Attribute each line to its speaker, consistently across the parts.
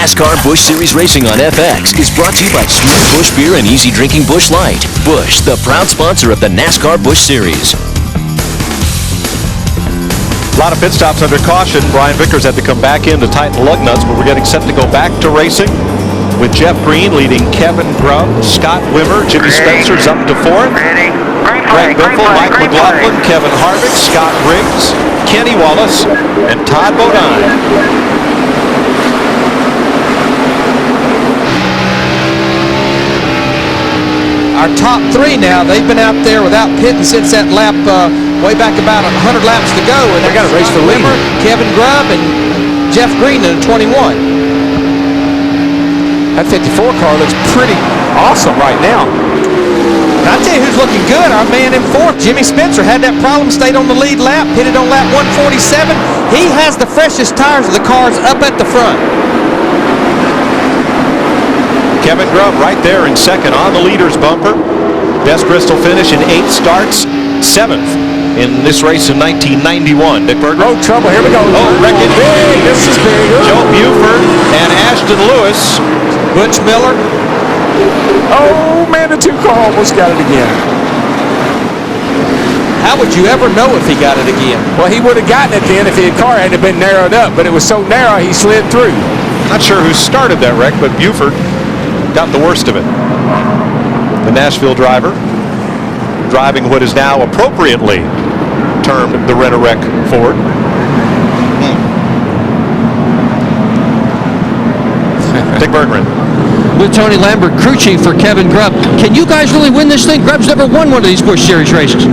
Speaker 1: NASCAR Busch Series Racing on FX is brought to you by Sweet Busch Beer and Easy Drinking Busch Light. Busch, the proud sponsor of the NASCAR Busch Series.
Speaker 2: A lot of pit stops under caution. Brian Vickers had to come back in to tighten lug nuts, but we're getting set to go back to racing with Jeff Green leading Kevin Grubb, Scott Wimmer, Jimmy Spencer's up to fourth. Greg Biffle, Mike McLaughlin, Kevin Harvick, Scott Riggs, Kenny Wallace, and Todd Bodine.
Speaker 3: Our top three now, they've been out there without pitting since that lap way back about 100 laps to go. And
Speaker 4: they got to race for
Speaker 3: Wimmer, Kevin Grubb, and Jeff Green in a 21.
Speaker 4: That 54 car looks pretty awesome right now.
Speaker 3: And I tell you who's looking good, our man in fourth, Jimmy Spencer, had that problem, stayed on the lead lap, hit it on lap 147. He has the freshest tires of the cars up at the front.
Speaker 2: Kevin Grubb right there in second on the leader's bumper. Best Bristol finish in 8 starts, 7th in this race in 1991. Dick Berger.
Speaker 4: Road trouble, here we go.
Speaker 2: Oh, wreckage.
Speaker 4: Big, this is big.
Speaker 2: Joe Buford and Ashton Lewis.
Speaker 3: Butch Miller.
Speaker 4: Oh, man, the 2 car almost got it again.
Speaker 3: How would you ever know if he got it again?
Speaker 4: Well, he would have gotten it then if his car hadn't been narrowed up, but it was so narrow he slid through.
Speaker 2: Not sure who started that wreck, but Buford got the worst of it. The Nashville driver driving what is now appropriately termed the Rent-A-Wreck Ford. Dick Berggren.
Speaker 5: With Tony Lambert, crew chief for Kevin Grubb. Can you guys really win this thing? Grubb's never won one of these Busch Series races.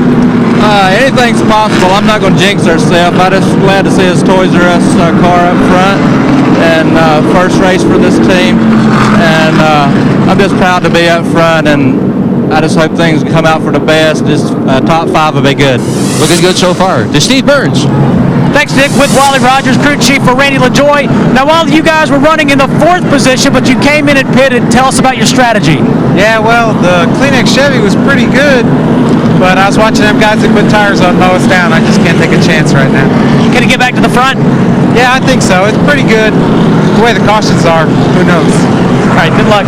Speaker 6: Anything's possible. I'm not going to jinx ourselves. I'm just glad to see his Toys R Us car up front, and first race for this team. And I'm just proud to be up front, and I just hope things come out for the best. Just top 5 will be good.
Speaker 5: Looking good so far. To Steve Burns.
Speaker 7: Thanks, Dick. With Wally Rogers, crew chief for Randy LaJoie. Now, all of you guys were running in the 4th position, but you came in and pitted. Tell us about your strategy.
Speaker 6: Yeah, well, the Kleenex Chevy was pretty good, but I was watching them guys that put tires on mow us down. I just can't take a chance right now.
Speaker 7: Can you get back to the front?
Speaker 6: Yeah, I think so. It's pretty good. The way the cautions are, who knows?
Speaker 7: All right, good luck.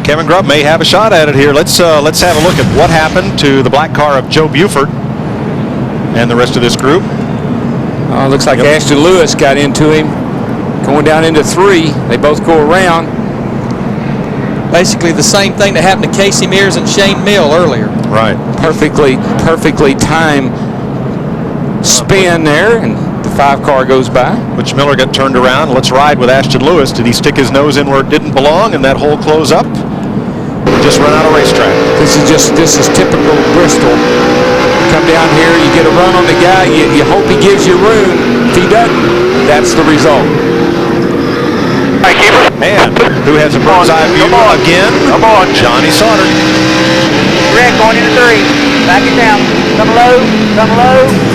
Speaker 2: Kevin Grubb may have a shot at it here. Let's have a look at what happened to the black car of Joe Buford and the rest of this group.
Speaker 4: Oh, looks like Ashton Lewis got into him. Going down into 3. They both go around.
Speaker 3: Basically the same thing that happened to Casey Mears and Shane Mill earlier.
Speaker 2: Right.
Speaker 4: Perfectly timed spin there, and the 5 car goes by.
Speaker 2: Butch Miller got turned around. Let's ride with Ashton Lewis. Did he stick his nose in where it didn't belong and that hole close up? Just run out of racetrack.
Speaker 4: This is typical Bristol. You come down here, you get a run on the guy, you hope he gives you room. If he doesn't, that's the result.
Speaker 2: And who has a bird's eye view again?
Speaker 8: Come on.
Speaker 2: Johnny Sauter.
Speaker 8: Red going into 3. Back it down. Come low.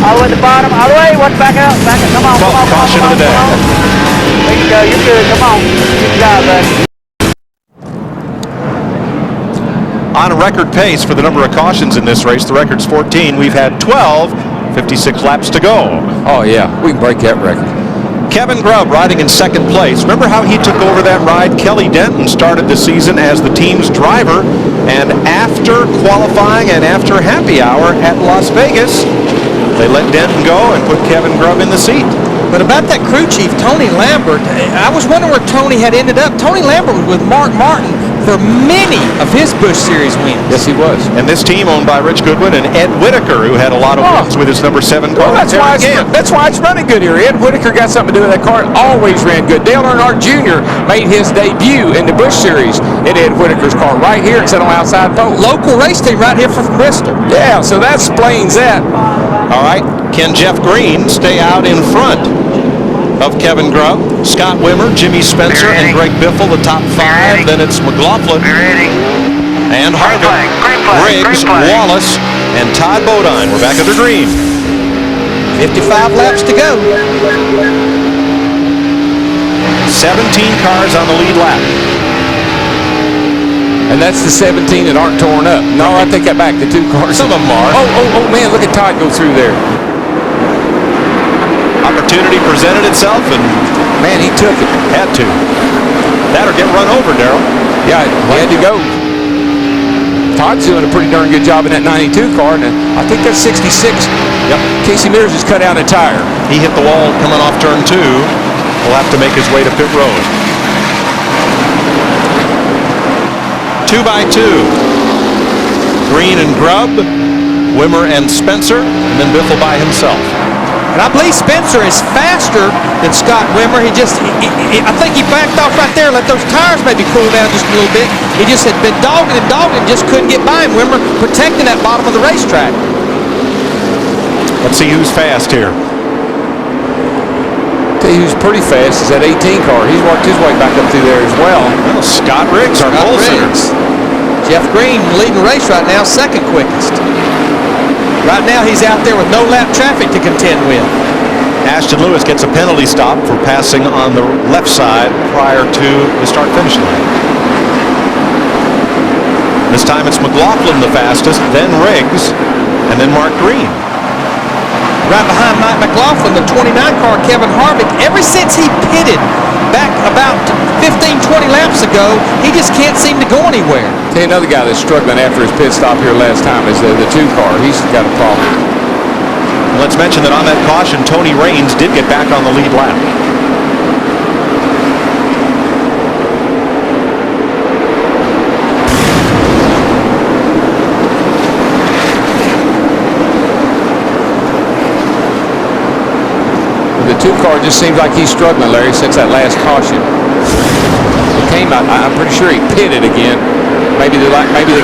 Speaker 8: All the way to the bottom. All the way. Watch back out. Come on.
Speaker 2: Caution of the day.
Speaker 8: There you go. You're good. Come on. Good job, buddy.
Speaker 2: On a record pace for the number of cautions in this race. The record's 14. We've had 12. 56 laps to go.
Speaker 4: Oh, yeah. We can break that record.
Speaker 2: Kevin Grubb riding in 2nd place. Remember how he took over that ride? Kelly Denton started the season as the team's driver, and after qualifying and after happy hour at Las Vegas, they let Denton go and put Kevin Grubb in the seat.
Speaker 3: But about that crew chief, Tony Lambert, I was wondering where Tony had ended up. Tony Lambert was with Mark Martin for many of his Busch Series wins.
Speaker 4: Yes, he was.
Speaker 2: And this team owned by Rich Goodwin and Ed Whitaker, who had a lot of wins with his number 7 car.
Speaker 4: Well, that's why it's running good here. Ed Whitaker got something to do with that car. It always ran good. Dale Earnhardt Jr. made his debut in the Busch Series in Ed Whitaker's car right here. It's on the outside pole.
Speaker 3: Local race team right here from Bristol.
Speaker 4: Yeah, so that explains that.
Speaker 2: All right, can Jeff Green stay out in front of Kevin Grubb? Scott Wimmer, Jimmy Spencer, and Greg Biffle, the top 5. Then it's McLaughlin and Harvick, Riggs, Wallace, and Todd Bodine. We're back under green.
Speaker 3: 55 laps to go.
Speaker 2: 17 cars on the lead lap.
Speaker 4: And that's the 17 that aren't torn up. No, I take that back. The 2 cars.
Speaker 2: Some of them are.
Speaker 4: Oh, man, look at Todd go through there.
Speaker 2: Opportunity opportunity presented itself, and
Speaker 4: Man, he took it.
Speaker 2: had to. That or get run over, Darrell.
Speaker 4: Yeah, he had to go. Todd's doing a pretty darn good job in that 92 car, and I think that's 66.
Speaker 2: Yep.
Speaker 4: Casey Mears has cut out a tire.
Speaker 2: He hit the wall coming off turn 2. Will have to make his way to pit road. 2 by 2. Green and Grubb, Wimmer and Spencer, and then Biffle by himself.
Speaker 3: And I believe Spencer is faster than Scott Wimmer. I think he backed off right there, let those tires maybe cool down just a little bit. He just had been dogging and just couldn't get by him. Wimmer protecting that bottom of the racetrack.
Speaker 2: Let's see who's fast here.
Speaker 4: Tell you who's pretty fast is that 18 car. He's worked his way back up through there as well.
Speaker 2: Well, Scott Riggs, our pole sitter.
Speaker 3: Jeff Green leading the race right now, second quickest. Right now he's out there with no lap traffic to contend with.
Speaker 2: Ashton Lewis gets a penalty stop for passing on the left side prior to the start-finish line. This time it's McLaughlin the fastest, then Riggs, and then Mark Green.
Speaker 3: Right behind Mike McLaughlin, the 29 car, Kevin Harvick. Ever since he pitted back about 15-20 laps ago, he just can't seem to go anywhere.
Speaker 4: Tell you another guy that's struggling after his pit stop here last time is the 2 car. He's got a problem.
Speaker 2: Let's mention that on that caution, Tony Raines did get back on the lead lap.
Speaker 4: The 2 car just seems like he's struggling, Larry, since that last caution. It came out. I'm pretty sure he pitted again. Maybe they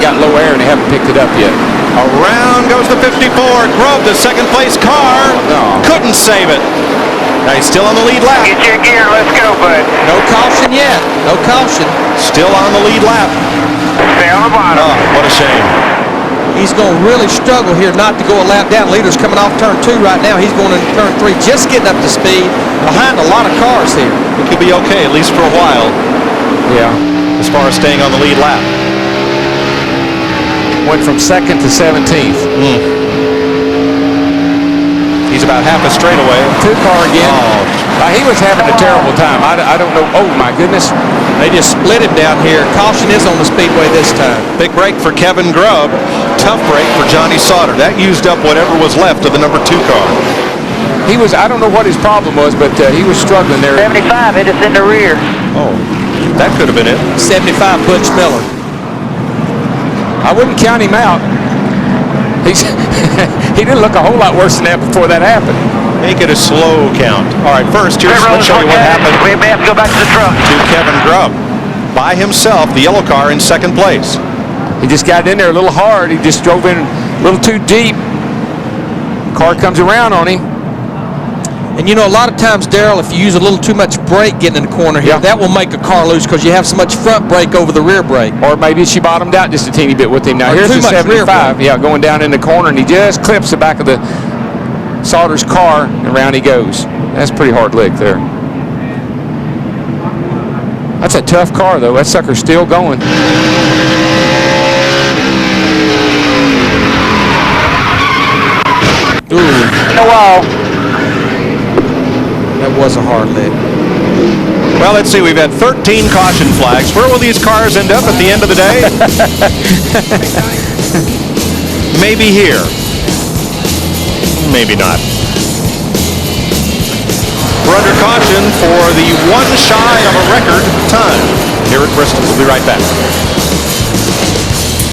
Speaker 4: got low air and they haven't picked it up yet.
Speaker 2: Around goes the 54. Grubb, the second place car.
Speaker 4: No.
Speaker 2: Couldn't save it. Now he's still on the lead lap.
Speaker 8: Get your gear, let's go, bud.
Speaker 3: No caution yet. No caution.
Speaker 2: Still on the lead lap.
Speaker 8: Stay on the bottom.
Speaker 2: Oh, what a shame.
Speaker 3: He's going to really struggle here not to go a lap down. Leader's coming off turn 2 right now. He's going into turn 3, just getting up to speed behind a lot of cars here.
Speaker 2: It could be okay, at least for a while,
Speaker 4: Yeah.
Speaker 2: as far as staying on the lead lap.
Speaker 4: Went from 2nd to 17th.
Speaker 2: He's about half a straightaway.
Speaker 4: 2 car again.
Speaker 2: Oh.
Speaker 4: He was having a terrible time. I don't know. Oh, my goodness.
Speaker 3: They just split him down here. Caution is on the speedway this time.
Speaker 2: Big break for Kevin Grubb. Tough break for Johnny Sauter. That used up whatever was left of the number 2 car.
Speaker 4: I don't know what his problem was, but he was struggling there.
Speaker 8: 75, hit us in the rear.
Speaker 2: Oh, that could have been it.
Speaker 3: 75, Butch Miller.
Speaker 4: I wouldn't count him out. He didn't look a whole lot worse than that before that happened.
Speaker 2: Make it a slow count. All right, first, let's show you what happened
Speaker 8: We may have to go back to the truck.
Speaker 2: to Kevin Grubb. By himself, the yellow car in second place.
Speaker 4: He just got in there a little hard. He just drove in a little too deep. Car comes around on him.
Speaker 3: And you know, a lot of times, Darrell, if you use a little too much brake getting in the corner here, that will make a car loose because you have so much front brake over the rear brake.
Speaker 4: Or maybe she bottomed out just a teeny bit with him. Now
Speaker 3: Or
Speaker 4: here's
Speaker 3: too
Speaker 4: the
Speaker 3: much rear
Speaker 4: 75. Yeah, going down in the corner, and he just clips the back of the Sauter's car, and around he goes. That's a pretty hard lick there. That's a tough car, though. That sucker's still going.
Speaker 3: Ooh,
Speaker 8: The wall.
Speaker 3: that was a hard lick.
Speaker 2: Well, let's see. We've had 13 caution flags. Where will these cars end up at the end of the day? Maybe here. Maybe not. We're under caution for the one shy of a record time here at Bristol. We'll be right back.